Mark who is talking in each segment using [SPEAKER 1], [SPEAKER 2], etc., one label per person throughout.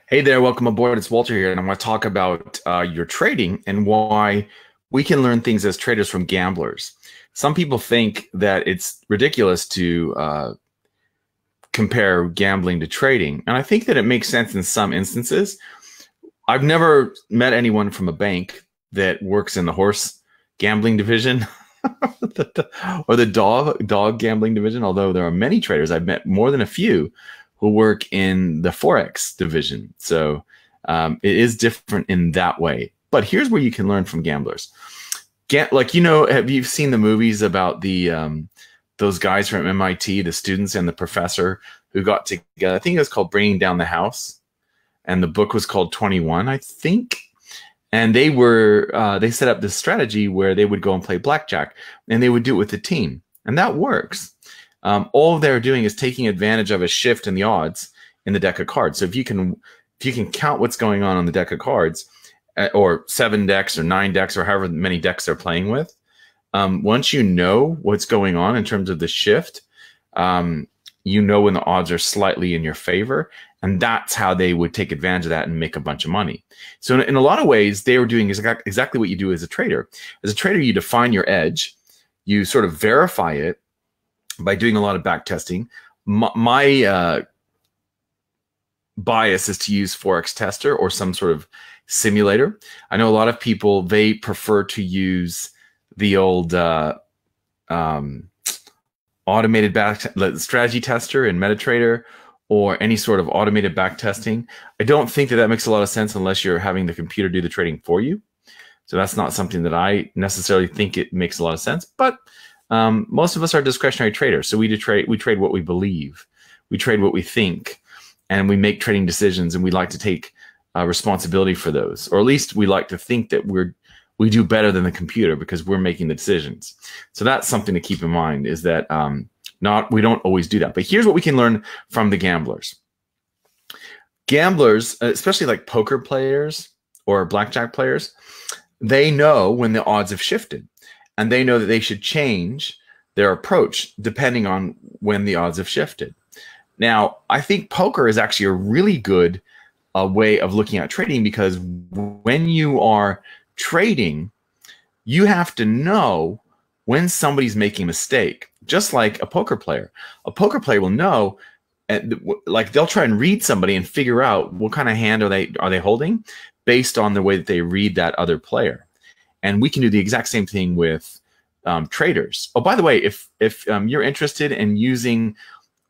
[SPEAKER 1] Hey there, welcome aboard. It's Walter here, and I want to talk about your trading and why we can learn things as traders from gamblers. Some people think that it's ridiculous to compare gambling to trading, and I think that it makes sense in some instances. I've never met anyone from a bank that works in the horse gambling division or the dog gambling division, although there are many traders. I've met more than a few who work in the Forex division. So it is different in that way. But here's where you can learn from gamblers. Have you seen the movies about the those guys from MIT, the students and the professor who got together? I think it was called Bringing Down the House, and the book was called 21, I think. And they set up this strategy where they would go and play blackjack, and they would do it with the team, and that works. All they're doing is taking advantage of a shift in the odds in the deck of cards. So if you can count what's going on the deck of cards, or 7 decks or 9 decks or however many decks they're playing with, once you know what's going on in terms of the shift, you know when the odds are slightly in your favor, and that's how they would take advantage of that and make a bunch of money. So in a lot of ways, they were doing exactly what you do as a trader. As a trader, you define your edge, you sort of verify it by doing a lot of back testing. My bias is to use Forex Tester or some sort of simulator. I know a lot of people, they prefer to use the old automated strategy tester in MetaTrader, or any sort of automated back testing. I don't think that makes a lot of sense unless you're having the computer do the trading for you. So that's not something that I necessarily think it makes a lot of sense. But most of us are discretionary traders, so we trade what we believe, we trade what we think, and we make trading decisions, and we like to take responsibility for those, or at least we like to think that we do better than the computer because we're making the decisions. So that's something to keep in mind, is that we don't always do that. But here's what we can learn from the gamblers. Gamblers, especially like poker players or blackjack players, they know when the odds have shifted, and they know that they should change their approach depending on when the odds have shifted. Now, I think poker is actually a really good way of looking at trading, because when you are trading, you have to know when somebody's making a mistake. Just like a poker player. A poker player will know, like they'll try and read somebody and figure out what kind of hand are they holding based on the way that they read that other player. And we can do the exact same thing with traders. Oh, by the way, if you're interested in using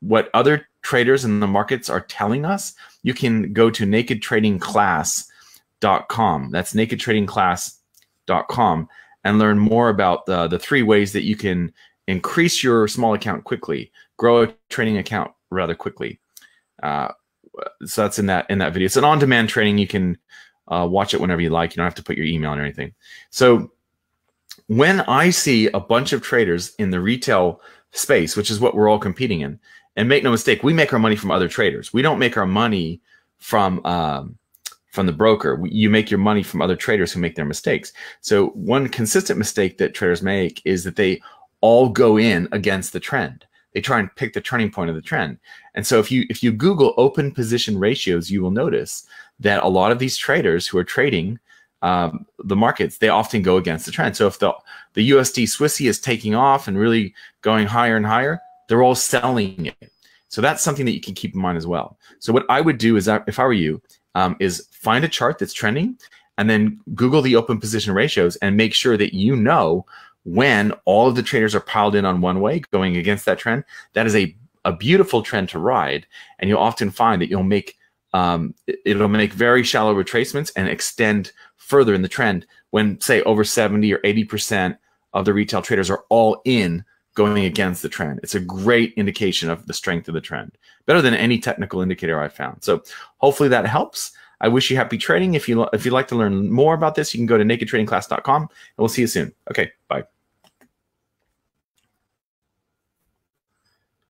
[SPEAKER 1] what other traders in the markets are telling us, you can go to nakedtradingclass.com. That's nakedtradingclass.com, and learn more about the 3 ways that you can increase your small account quickly, grow a trading account rather quickly. So that's in that video. It's an on-demand training. You can watch it whenever you like. You don't have to put your email or anything. So when I see a bunch of traders in the retail space, which is what we're all competing in, and make no mistake, we make our money from other traders. We don't make our money from the broker. You make your money from other traders who make their mistakes. So one consistent mistake that traders make is that they all go in against the trend. They try and pick the turning point of the trend. And so if you Google open position ratios, you will notice that a lot of these traders who are trading the markets, they often go against the trend. So if the USD Swissy is taking off and really going higher and higher, they're all selling it. So that's something that you can keep in mind as well. So what I would do is, if I were you, is find a chart that's trending, and then Google the open position ratios and make sure that you know when all of the traders are piled in on one way going against that trend. That is a beautiful trend to ride, and you'll often find that it'll make very shallow retracements and extend further in the trend when, say, over 70 or 80% of the retail traders are all in going against the trend. It's a great indication of the strength of the trend, better than any technical indicator I've found. So hopefully that helps. I wish you happy trading. If you'd like to learn more about this, you can go to nakedtradingclass.com, and we'll see you soon. Okay, bye.